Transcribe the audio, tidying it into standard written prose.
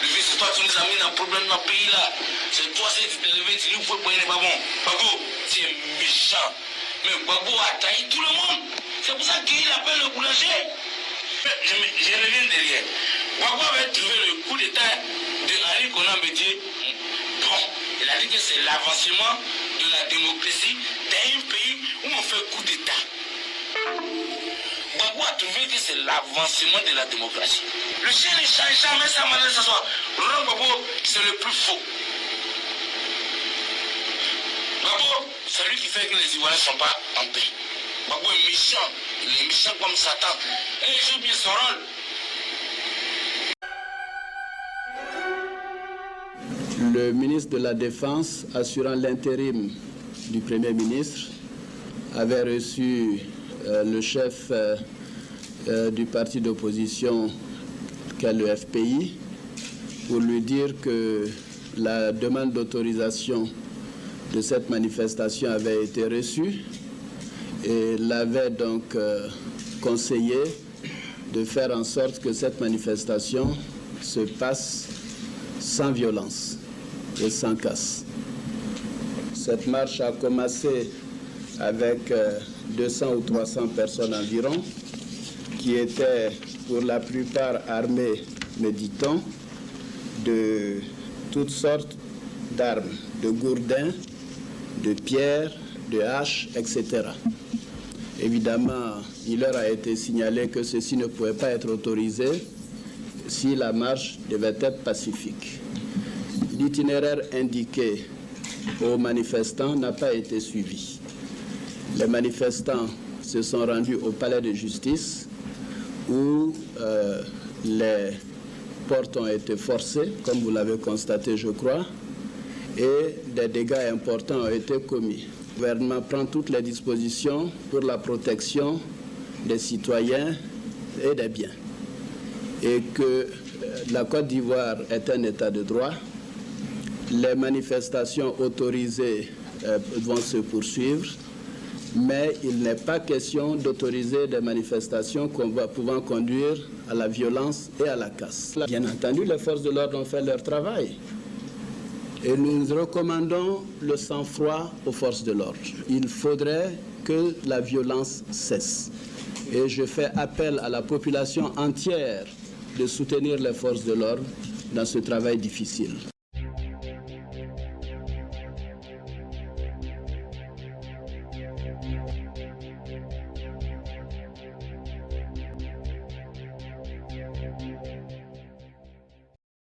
c'est toi qui nous as mis dans le problème dans le pays là. C'est toi qui t'es levé, tu dis, vous pouvez pas bon. Babo, tu es méchant. Mais Babo a trahi tout le monde. C'est pour ça qu'il appelle le boulanger. Je reviens derrière. Babo avait trouvé le coup d'état de Henri Konan Bédié. Bon, il a dit que c'est l'avancement de la démocratie dans un pays où on fait coup d'état. Babo a trouvé que c'est l'avancement de la démocratie. Le chien ne change jamais sa manière de s'asseoir. Laurent Gbagbo, c'est le plus faux. Gbagbo, c'est lui qui fait que les Ivoiriens ne sont pas en paix. Gbagbo est méchant. Il est méchant comme Satan. Et il joue bien son rôle. Le ministre de la Défense, assurant l'intérim du Premier ministre, avait reçu le chef du parti d'opposition qu'est le FPI pour lui dire que la demande d'autorisation de cette manifestation avait été reçue et l'avait donc conseillé de faire en sorte que cette manifestation se passe sans violence et sans casse. Cette marche a commencé avec 200 ou 300 personnes environ, qui étaient pour la plupart armées, me dit-on, de toutes sortes d'armes, de gourdins, de pierres, de haches, etc. Évidemment, il leur a été signalé que ceci ne pouvait pas être autorisé si la marche devait être pacifique. L'itinéraire indiqué aux manifestants n'a pas été suivi. Les manifestants se sont rendus au palais de justice où les portes ont été forcées, comme vous l'avez constaté, je crois, et des dégâts importants ont été commis. Le gouvernement prend toutes les dispositions pour la protection des citoyens et des biens. Et que la Côte d'Ivoire est un État de droit. Les manifestations autorisées vont se poursuivre, mais il n'est pas question d'autoriser des manifestations pouvant conduire à la violence et à la casse. Bien entendu, les forces de l'ordre ont fait leur travail. Et nous recommandons le sang-froid aux forces de l'ordre. Il faudrait que la violence cesse. Et je fais appel à la population entière de soutenir les forces de l'ordre dans ce travail difficile.